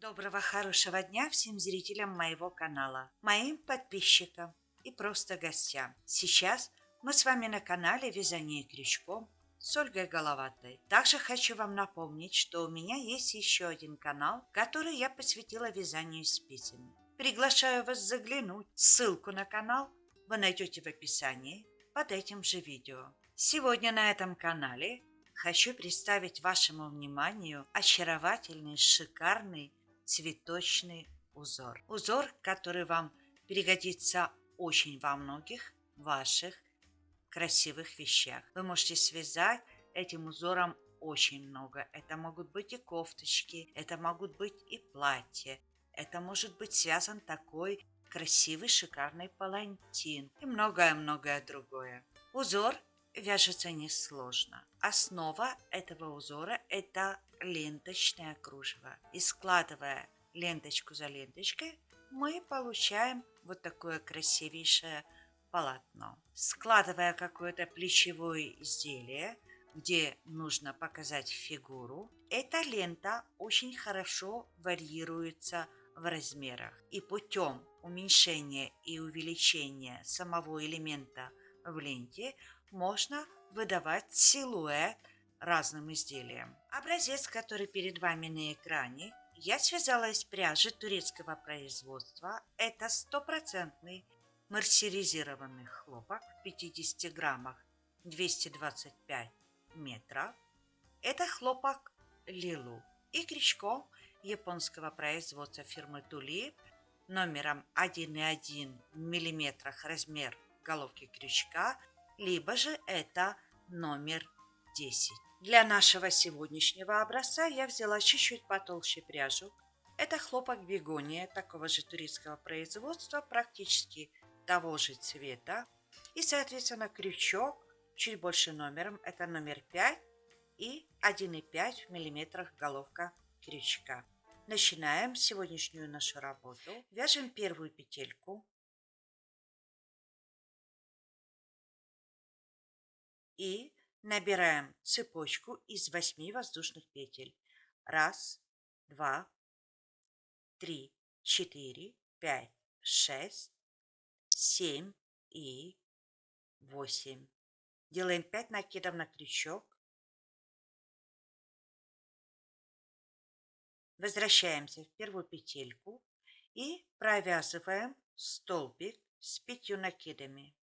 Доброго хорошего дня всем зрителям моего канала, моим подписчикам и просто гостям. Сейчас мы с вами на канале Вязание крючком с Ольгой Головатой. Также хочу вам напомнить, что у меня есть еще один канал, который я посвятила вязанию спицами. Приглашаю вас заглянуть. Ссылку на канал вы найдете в описании под этим же видео. Сегодня на этом канале хочу представить вашему вниманию очаровательный, шикарный цветочный узор. Узор, который вам пригодится очень во многих ваших красивых вещах. Вы можете связать этим узором очень много. Это могут быть и кофточки, это могут быть и платья, это может быть связан такой красивый, шикарный палантин и многое-многое другое. Узор вяжется несложно. Основа этого узора – это ленточное кружево. И складывая ленточку за ленточкой, мы получаем вот такое красивейшее полотно. Складывая какое-то плечевое изделие, где нужно показать фигуру, эта лента очень хорошо варьируется в размерах. И путем уменьшения и увеличения самого элемента в ленте можно выдавать силуэт разным изделиям. Образец, который перед вами на экране, я связала из пряжи турецкого производства. Это стопроцентный мерсеризированный хлопок в 50 граммах 225 метров. Это хлопок Лилу и крючком японского производства фирмы Тулип номером 1,1 мм размер головки крючка, либо же это номер 10. Для нашего сегодняшнего образца я взяла чуть-чуть потолще пряжу. Это хлопок бегония такого же турецкого производства, практически того же цвета. И, соответственно, крючок чуть больше номером, это номер 5 и 1,5 мм головка крючка. Начинаем сегодняшнюю нашу работу. Вяжем первую петельку. И набираем цепочку из 8 воздушных петель. 1, 2, 3, 4, 5, 6, 7 и 8. Делаем 5 накидов на крючок. Возвращаемся в первую петельку и провязываем столбик с 5 накидами.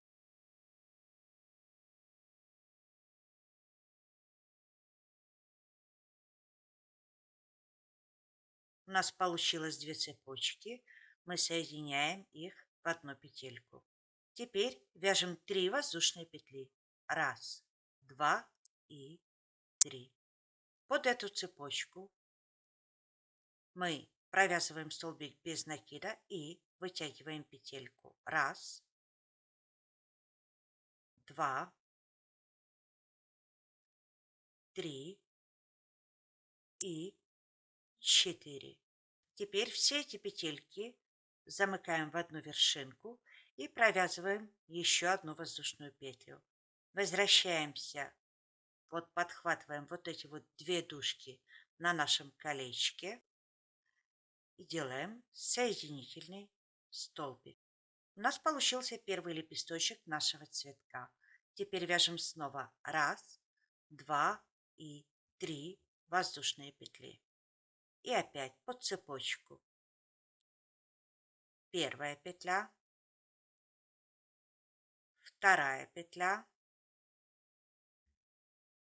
У нас получилось 2 цепочки. Мы соединяем их в одну петельку. Теперь вяжем 3 воздушные петли. 1, 2 и 3. Под эту цепочку мы провязываем столбик без накида и вытягиваем петельку. 1, 2, 3 и 4. Теперь все эти петельки замыкаем в одну вершинку и провязываем еще одну воздушную петлю. Возвращаемся, подхватываем вот эти вот 2 дужки на нашем колечке и делаем соединительный столбик. У нас получился первый лепесточек нашего цветка. Теперь вяжем снова 1, 2 и 3 воздушные петли. И опять под цепочку. Первая петля, вторая петля,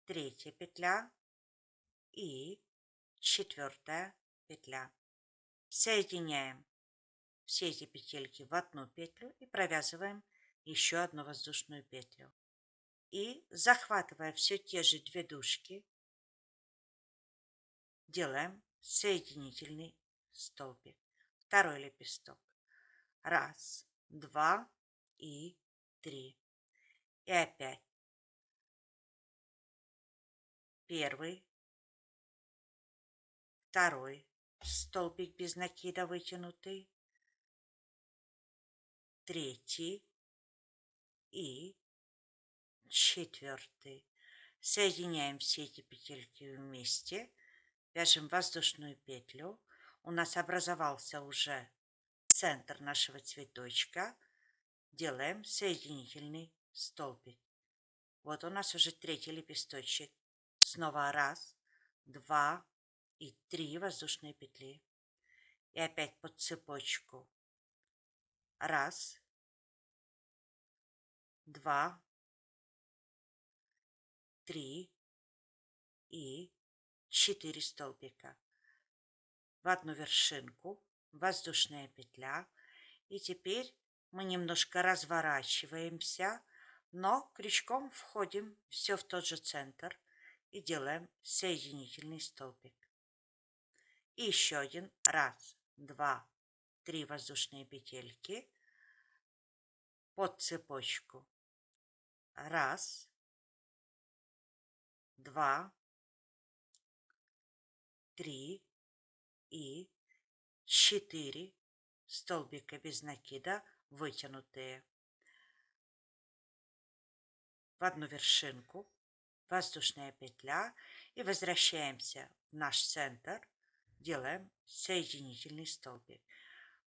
третья петля и 4 петля. Соединяем все эти петельки в одну петлю и провязываем еще одну воздушную петлю. И захватывая все те же 2 дужки, делаем соединительный столбик. Второй лепесток. 1, 2 и 3. И опять первый, второй столбик без накида вытянутый, третий и 4. Соединяем все эти петельки вместе, вяжем воздушную петлю. у нас образовался уже центр нашего цветочка. Делаем соединительный столбик. Вот у нас уже третий лепесточек. Снова раз, два и три воздушные петли. И опять под цепочку. Раз, два, три и 4 столбика. В одну вершинку воздушная петля. И теперь мы немножко разворачиваемся, но крючком входим все в тот же центр и делаем соединительный столбик. И еще один. Раз, два, три воздушные петельки под цепочку. Раз, два, три и 4 столбика без накида вытянутые. В одну вершинку воздушная петля и возвращаемся в наш центр. Делаем соединительный столбик.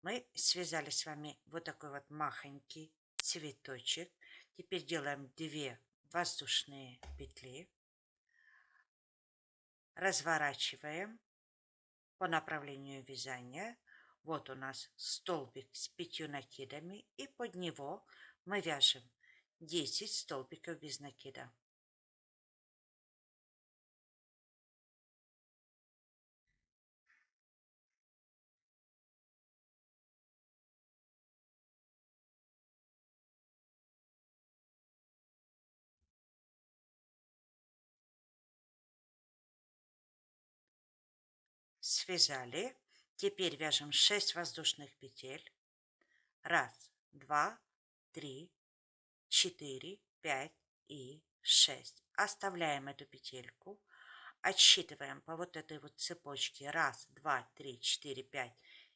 Мы связали с вами вот такой вот махонький цветочек. Теперь делаем 2 воздушные петли. Разворачиваем по направлению вязания. Вот у нас столбик с 5 накидами, и под него мы вяжем 10 столбиков без накида. Связали. Теперь вяжем 6 воздушных петель. Раз, два, три, 4, 5 и 6. Оставляем эту петельку. Отсчитываем по вот этой вот цепочке. Раз, два, три, 4, 5.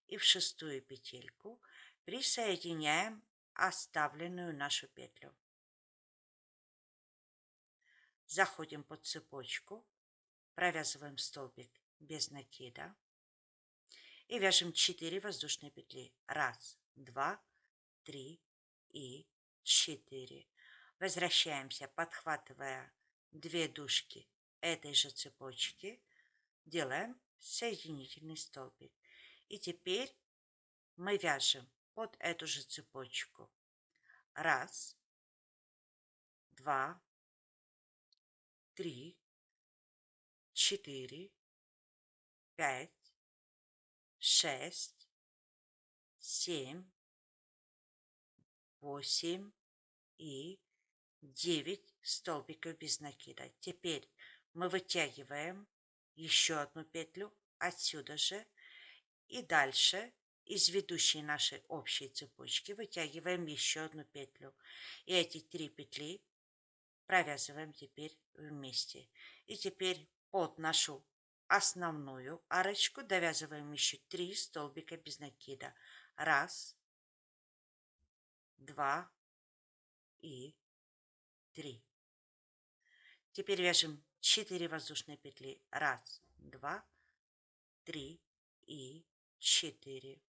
И в шестую петельку присоединяем оставленную нашу петлю. Заходим под цепочку. Провязываем столбик без накида. И вяжем 4 воздушные петли. Раз, два, три и 4. Возвращаемся, подхватывая 2 дужки этой же цепочки. Делаем соединительный столбик. И теперь мы вяжем под эту же цепочку. Раз, два, три, 4, 5, 6, 7, 8 и 9 столбиков без накида. Теперь мы вытягиваем еще одну петлю отсюда же и дальше из ведущей нашей общей цепочки вытягиваем еще одну петлю. И эти 3 петли провязываем теперь вместе. И теперь под нашу основную арочку довязываем еще 3 столбика без накида. Раз, два и 3. Теперь вяжем 4 воздушные петли. Раз, два, 3 и 4.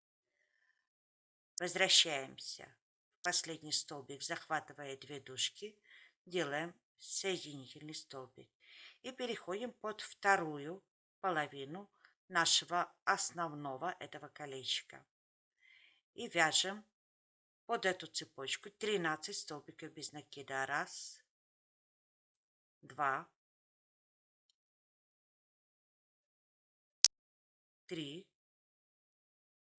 Возвращаемся в последний столбик, захватывая 2 дужки, делаем соединительный столбик и переходим под вторую половину нашего основного этого колечка и вяжем под эту цепочку 13 столбиков без накида. Раз, два, 3,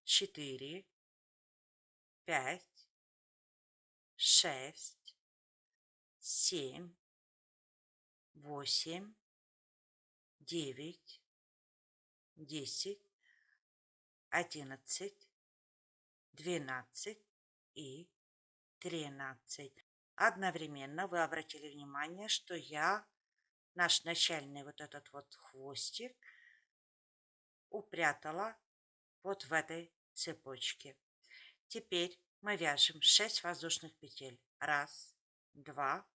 4, 5, 6, 7, 8, 9, 10, 11, 12 и 13. Одновременно вы обратили внимание, что я наш начальный вот этот вот хвостик упрятала вот в этой цепочке. Теперь мы вяжем 6 воздушных петель. Раз, два,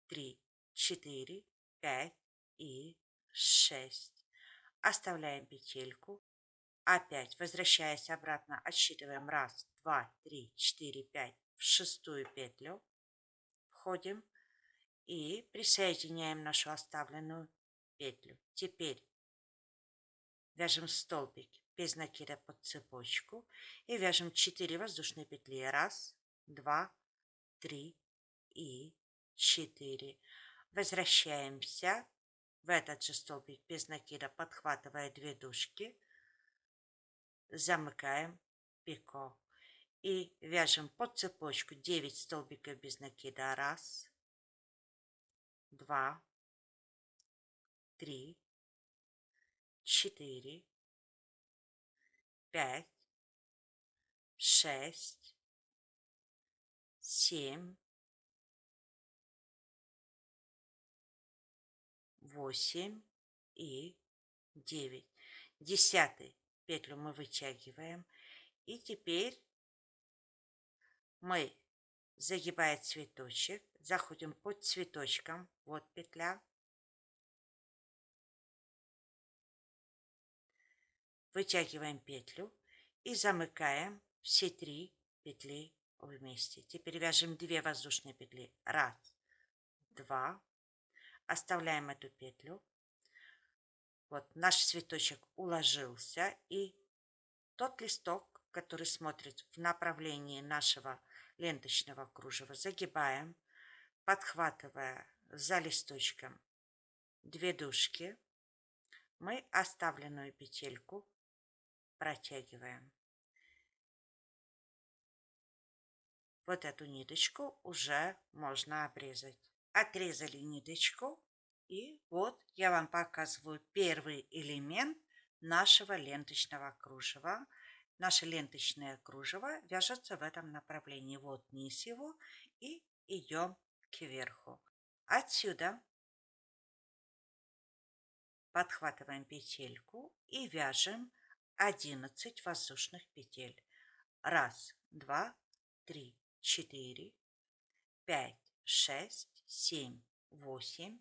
3, 4, 5 и 6. Оставляем петельку Опять, возвращаясь обратно, отсчитываем 1, 2, 3, 4, 5 в шестую петлю, входим и присоединяем нашу оставленную петлю. Теперь вяжем столбик без накида под цепочку и вяжем 4 воздушные петли. 1, 2, 3 и 4. Возвращаемся в этот же столбик без накида, подхватывая 2 дужки, замыкаем пико и вяжем под цепочку 9 столбиков без накида. 1, 2, 3, 4, 5, 6, 7, 8 и 9. Десятую петлю мы вытягиваем. И теперь мы, загибая цветочек, заходим под цветочком. Вот петля. Вытягиваем петлю и замыкаем все 3 петли вместе. Теперь вяжем 2 воздушные петли. 1, 2. Оставляем эту петлю. Вот наш цветочек уложился, и тот листок, который смотрит в направлении нашего ленточного кружева, загибаем, подхватывая за листочком 2 дужки, мы оставленную петельку протягиваем. Вот эту ниточку уже можно обрезать. Отрезали ниточку, и вот я вам показываю первый элемент нашего ленточного кружева. Наше ленточное кружево вяжется в этом направлении. Вот низ его, и идем кверху. Отсюда подхватываем петельку и вяжем 11 воздушных петель. 1, 2, 3, 4, 5, 6, 7, 8,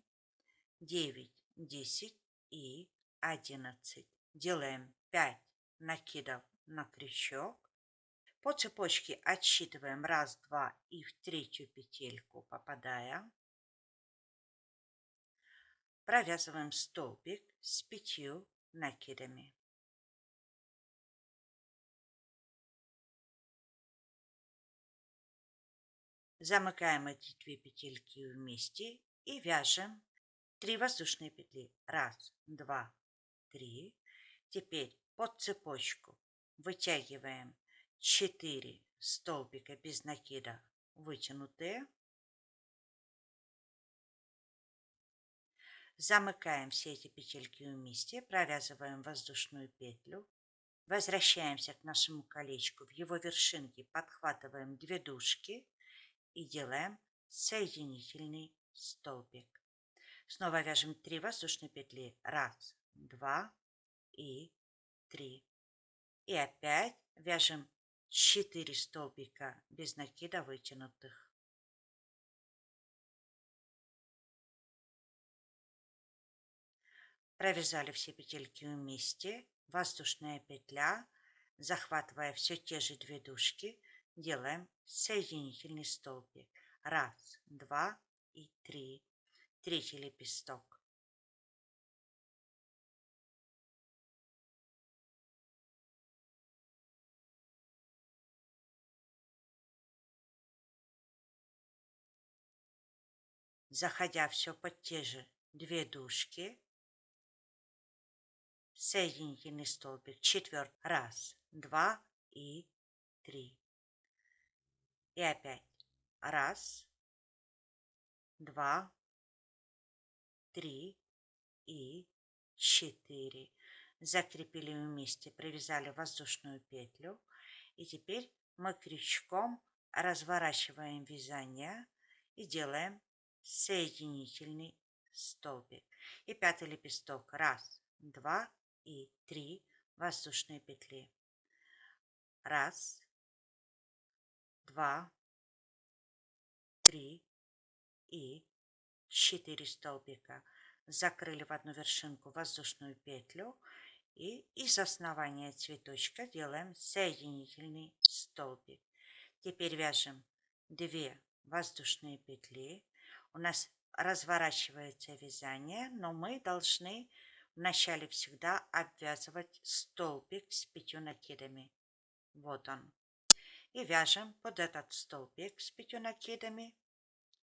9, 10 и 11. Делаем 5 накидов на крючок. По цепочке отсчитываем 1, 2 и в третью петельку попадая. Провязываем столбик с 5 накидами. Замыкаем эти 2 петельки вместе и вяжем 3 воздушные петли. 1, 2, 3. Теперь под цепочку вытягиваем 4 столбика без накида вытянутые. Замыкаем все эти петельки вместе, провязываем воздушную петлю. Возвращаемся к нашему колечку. В его вершинке подхватываем 2 дужки и делаем соединительный столбик. Снова вяжем 3 воздушные петли. 1, 2 и 3. И опять вяжем 4 столбика без накида вытянутых. Провязали все петельки вместе. Воздушная петля. Захватывая все те же 2 дужки, делаем соединительный столбик. 1, 2 и 3. Третий лепесток. Заходя все под те же 2 дужки, соединительный столбик, 4. 1, 2 и 3. И опять 1, 2, 3 и 4. Закрепили вместе, провязали воздушную петлю. И теперь мы крючком разворачиваем вязание и делаем соединительный столбик. И 5-й лепесток. 1, 2 и 3 воздушные петли. 1, 2, 3 и 4 столбика. Закрыли в одну вершинку воздушную петлю И из основания цветочка делаем соединительный столбик. Теперь вяжем 2 воздушные петли. У нас разворачивается вязание, но мы должны вначале всегда обвязывать столбик с 5 накидами. Вот он. И вяжем под этот столбик с 5 накидами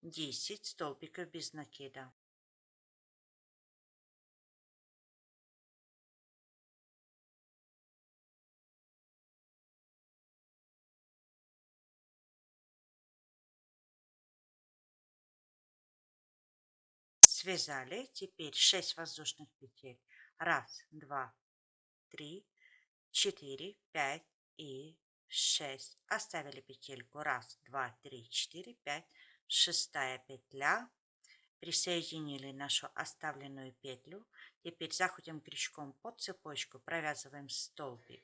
10 столбиков без накида. Связали. Теперь 6 воздушных петель. 1, 2, 3, 4, 5 и 6. Оставили петельку. 1, 2, 3, 4, 5. Шестая петля. Присоединили нашу оставленную петлю. Теперь заходим крючком под цепочку, провязываем столбик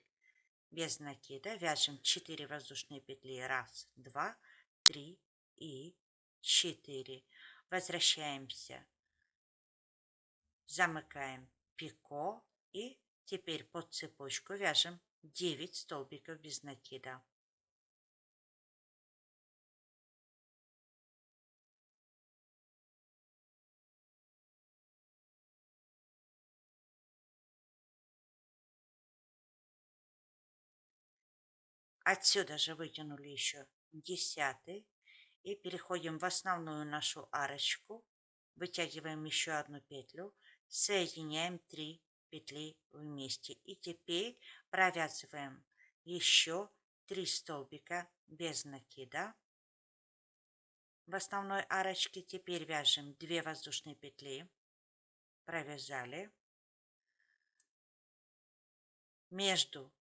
без накида, вяжем 4 воздушные петли. 1, 2, 3 и 4. Возвращаемся, замыкаем пико и теперь под цепочку вяжем 9 столбиков без накида. Отсюда же вытянули еще 10 и переходим в основную нашу арочку, вытягиваем еще одну петлю, соединяем 3 петли вместе и теперь провязываем еще 3 столбика без накида. В основной арочке теперь вяжем 2 воздушные петли, провязали. Между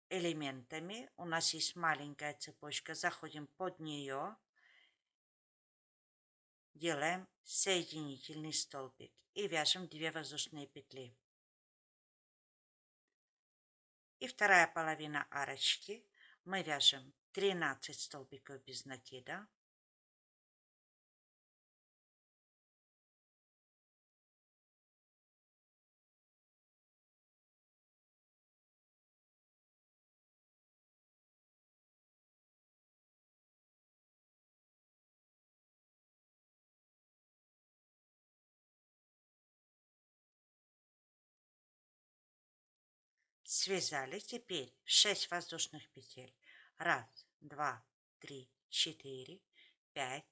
элементами у нас есть маленькая цепочка, заходим под нее, делаем соединительный столбик и вяжем 2 воздушные петли. И вторая половина арочки мы вяжем 13 столбиков без накида. Связали. Теперь 6 воздушных петель. 1, 2, 3, 4, 5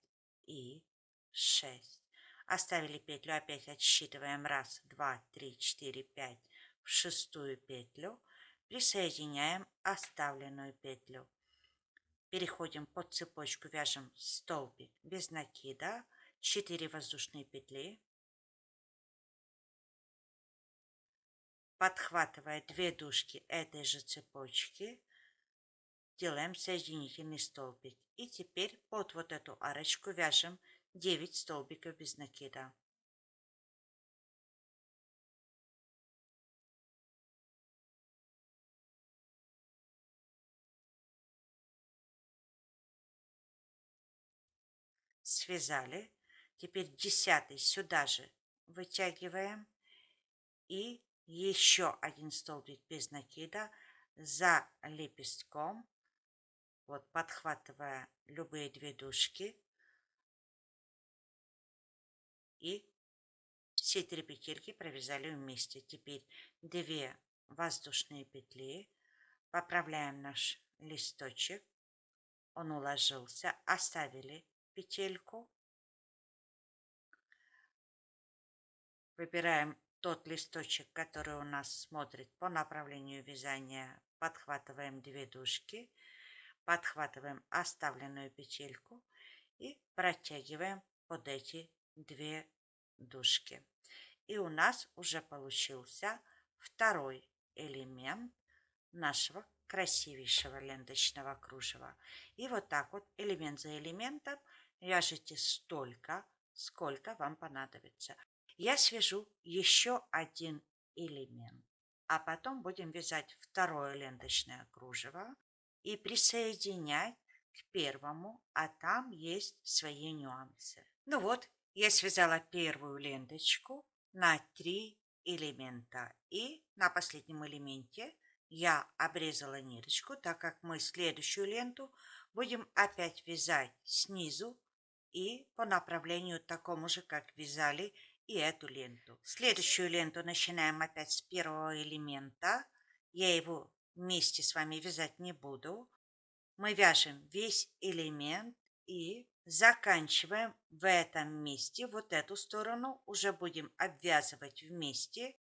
и 6. Оставили петлю, опять отсчитываем 1, 2, 3, 4, 5 в шестую петлю. Присоединяем оставленную петлю. Переходим под цепочку, вяжем столбик без накида, 4 воздушные петли. Подхватывая 2 дужки этой же цепочки, делаем соединительный столбик. И теперь под вот эту арочку вяжем 9 столбиков без накида. Связали. Теперь 10 сюда же вытягиваем. И еще один столбик без накида за лепестком. Вот, подхватывая любые 2 дужки. И все 3 петельки провязали вместе. Теперь 2 воздушные петли. Поправляем наш листочек. Он уложился. Оставили петельку. Выбираем тот листочек, который у нас смотрит по направлению вязания. Подхватываем 2 дужки. Подхватываем оставленную петельку. И протягиваем под эти 2 дужки. И у нас уже получился второй элемент нашего красивейшего ленточного кружева. И вот так вот элемент за элементом вяжите столько, сколько вам понадобится. Я свяжу еще один элемент, а потом будем вязать второе ленточное кружево и присоединять к первому, а там есть свои нюансы. Ну вот, я связала первую ленточку на 3 элемента. И на последнем элементе я обрезала ниточку, так как мы следующую ленту будем опять вязать снизу и по направлению такому же, как вязали и эту ленту. Следующую ленту начинаем опять с первого элемента. Я его вместе с вами вязать не буду. Мы вяжем весь элемент и заканчиваем в этом месте. Вот эту сторону уже будем обвязывать вместе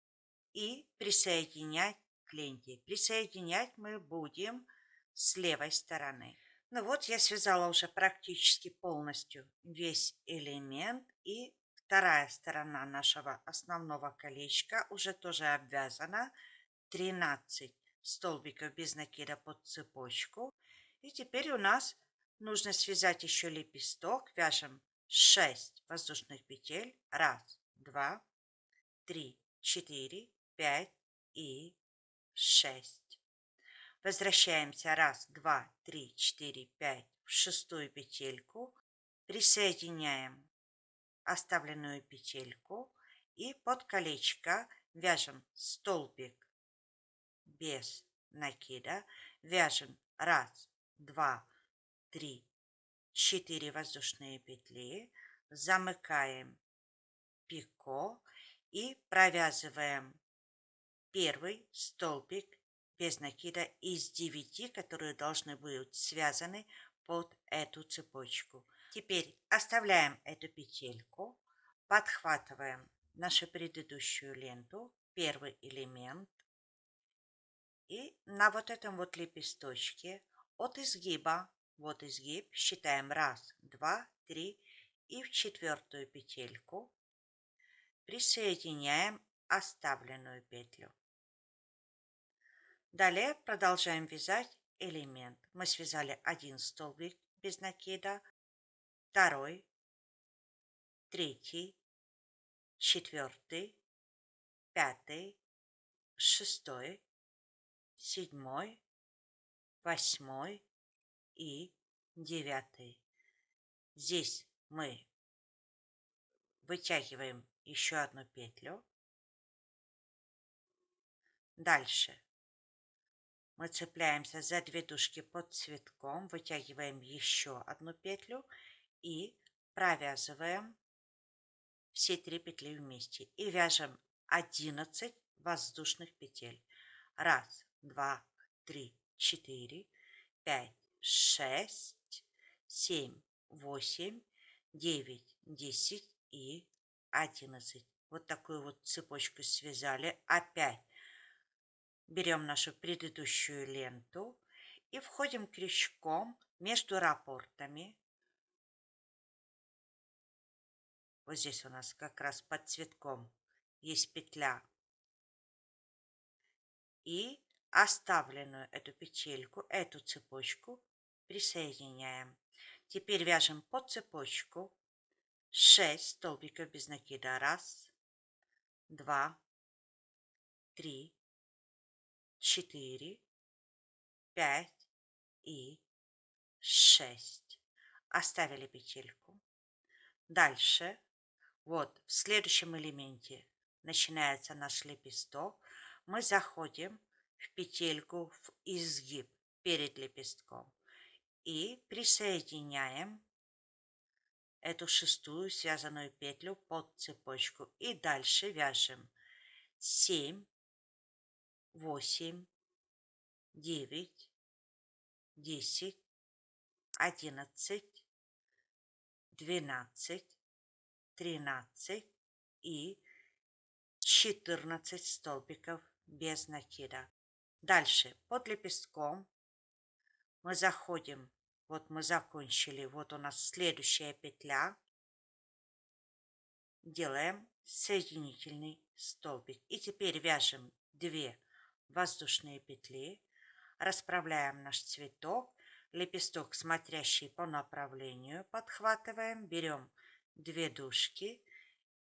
и присоединять к ленте. Присоединять мы будем с левой стороны. Ну вот, я связала уже практически полностью весь элемент, и вторая сторона нашего основного колечка уже тоже обвязана. 13 столбиков без накида под цепочку. И теперь у нас нужно связать еще лепесток. Вяжем 6 воздушных петель. 1, 2, 3, 4, 5 и 6. Возвращаемся 1, 2, 3, 4, 5 в шестую петельку. Присоединяем оставленную петельку и под колечко вяжем столбик без накида. Вяжем 1, 2, 3, 4 воздушные петли. Замыкаем пико и провязываем первый столбик без накида из 9, которые должны быть связаны под эту цепочку. Теперь оставляем эту петельку, подхватываем нашу предыдущую ленту, первый элемент, и на вот этом вот лепесточке от изгиба, вот изгиб, считаем 1, 2, 3 и в четвертую петельку присоединяем оставленную петлю. Далее продолжаем вязать элемент. Мы связали один столбик без накида, второй, третий, четвертый, пятый, шестой, седьмой, восьмой и девятый. Здесь мы вытягиваем еще одну петлю. Дальше мы цепляемся за две дужки под цветком, вытягиваем еще одну петлю и провязываем все 3 петли вместе. И вяжем 11 воздушных петель. 1, 2, 3, 4, 5, 6, 7, 8, 9, 10 и 11. Вот такую вот цепочку связали. Опять берем нашу предыдущую ленту и входим крючком между раппортами. Вот здесь у нас как раз под цветком есть петля. И оставленную эту петельку, эту цепочку присоединяем. Теперь вяжем под цепочку 6 столбиков без накида. 1, 2, 3, 4, 5 и 6. Оставили петельку. Дальше, вот в следующем элементе начинается наш лепесток. Мы заходим в петельку в изгиб перед лепестком и присоединяем эту шестую связанную петлю под цепочку. И дальше вяжем 7, 8, 9, 10, 11, 12, 13 и 14 столбиков без накида. Дальше под лепестком мы заходим, вот мы закончили, вот у нас следующая петля, делаем соединительный столбик. И теперь вяжем 2 воздушные петли, расправляем наш цветок, лепесток, смотрящий по направлению, подхватываем, берем 2 дужки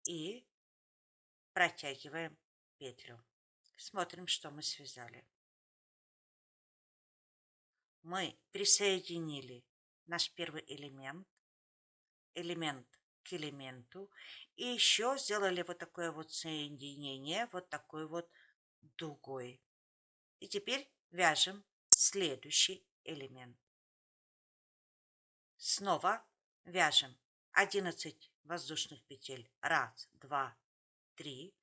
и протягиваем петлю. Смотрим, что мы связали. Мы присоединили наш первый элемент, элемент к элементу. И еще сделали вот такое вот соединение, вот такой вот дугой. И теперь вяжем следующий элемент. Снова вяжем 11 воздушных петель. 1, 2, 3,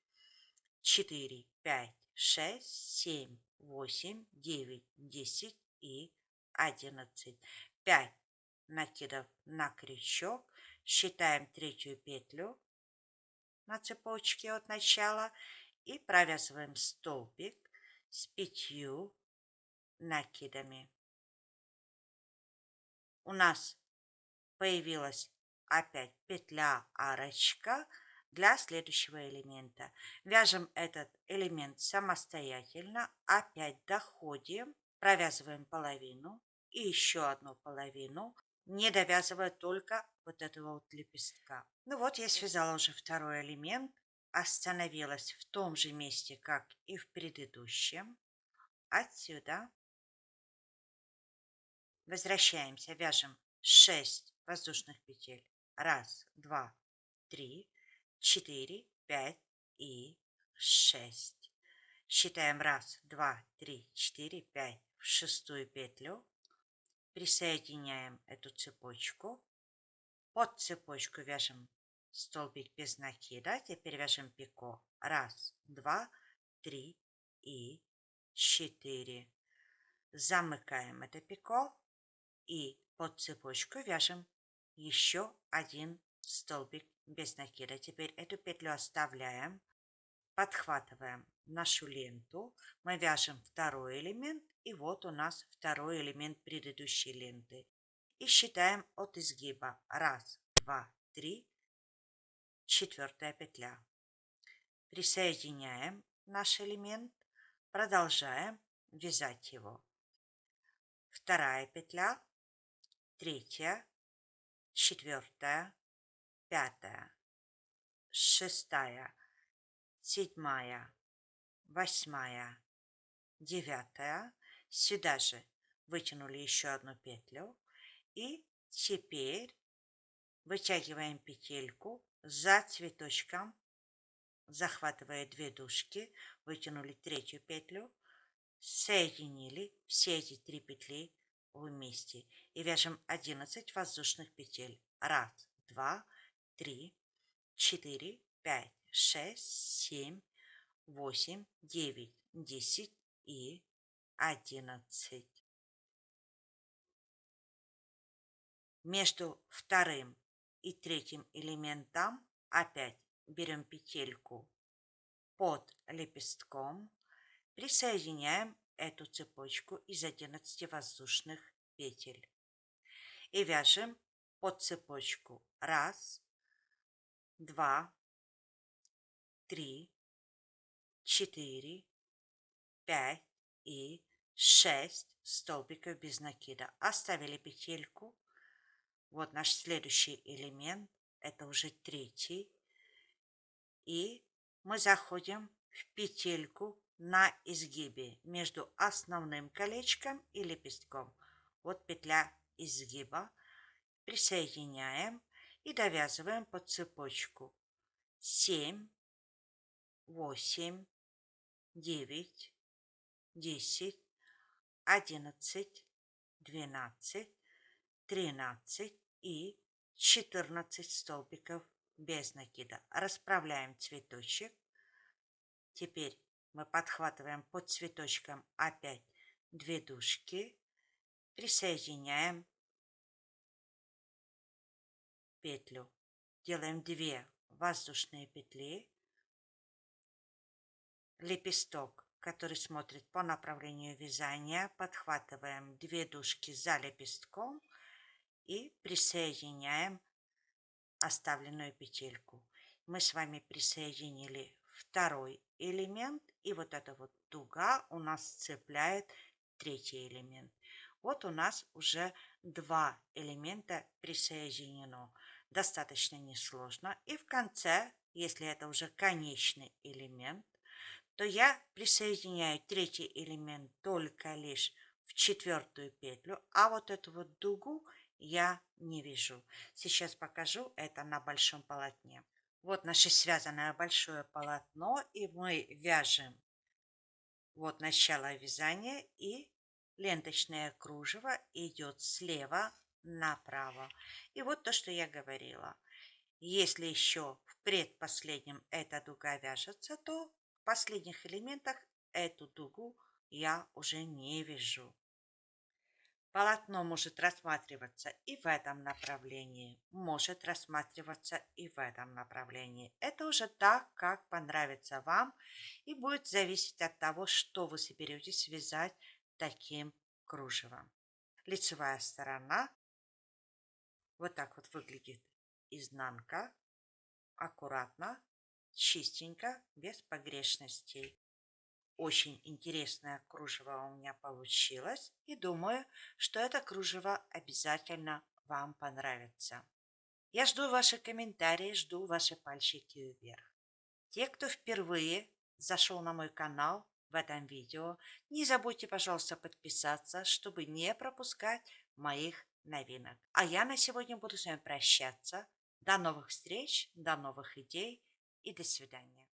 4, 5, 6, 7, 8, 9, 10 и 11. 5 накидов на крючок. Считаем третью петлю на цепочке от начала и провязываем столбик с 5 накидами. У нас появилась опять петля арочка для следующего элемента. Вяжем этот элемент самостоятельно, опять доходим, провязываем половину и еще одну половину, не довязывая только вот этого вот лепестка. Ну вот, я связала уже второй элемент, остановилась в том же месте, как и в предыдущем. Отсюда возвращаемся, вяжем 6 воздушных петель. 1, 2, 3, 4, 5 и 6. Считаем 1, 2, 3, 4, 5 в шестую петлю. Присоединяем эту цепочку. Под цепочку вяжем столбик без накида. Теперь вяжем пико. 1, 2, 3 и 4. Замыкаем это пико. И под цепочку вяжем еще один столбик без накида. Теперь эту петлю оставляем, подхватываем нашу ленту, мы вяжем второй элемент, и вот у нас второй элемент предыдущей ленты. И считаем от изгиба. 1, 2, 3, четвертая петля. Присоединяем наш элемент, продолжаем вязать его. Вторая петля, третья, четвертая, пятая, шестая, седьмая, восьмая, девятая. Сюда же вытянули еще одну петлю. И теперь вытягиваем петельку за цветочком, захватывая 2 дужки, вытянули третью петлю, соединили все эти 3 петли вместе и вяжем 11 воздушных петель. 1, 2, 3, 4, 5, 6, 7, 8, 9, 10 и 11. Между вторым и третьим элементом опять берем петельку под лепестком, присоединяем эту цепочку из 11 воздушных петель и вяжем под цепочку 1, 2, 3, 4, 5 и 6 столбиков без накида. Оставили петельку. Вот наш следующий элемент, это уже третий. И мы заходим в петельку на изгибе между основным колечком и лепестком. Вот петля изгиба. Присоединяем и довязываем под цепочку 7, 8, 9, 10, 11, 12, 13 и 14 столбиков без накида. Расправляем цветочек. Теперь мы подхватываем под цветочком опять 2 дужки, присоединяем петлю, делаем 2 воздушные петли, лепесток, который смотрит по направлению вязания, подхватываем 2 дужки за лепестком и присоединяем оставленную петельку. Мы с вами присоединили второй элемент, и вот эта вот дуга у нас цепляет третий элемент. Вот у нас уже 2 элемента присоединено. Достаточно несложно. И в конце, если это уже конечный элемент, то я присоединяю третий элемент только лишь в четвертую петлю, а вот эту вот дугу я не вяжу. Сейчас покажу это на большом полотне. Вот наше связанное большое полотно, и мы вяжем вот начало вязания, и ленточное кружево идет слева направо. И вот то, что я говорила. Если еще в предпоследнем эта дуга вяжется, то в последних элементах эту дугу я уже не вяжу. Полотно может рассматриваться и в этом направлении, может рассматриваться и в этом направлении. Это уже так, как понравится вам, и будет зависеть от того, что вы соберетесь связать таким кружевом. Лицевая сторона вот так вот выглядит изнанка, аккуратно, чистенько, без погрешностей. Очень интересное кружево у меня получилось, и думаю, что это кружево обязательно вам понравится. Я жду ваши комментарии, жду ваши пальчики вверх. Те, кто впервые зашел на мой канал в этом видео, не забудьте, пожалуйста, подписаться, чтобы не пропускать моих новинок. А я на сегодня буду с вами прощаться. До новых встреч, до новых идей и до свидания.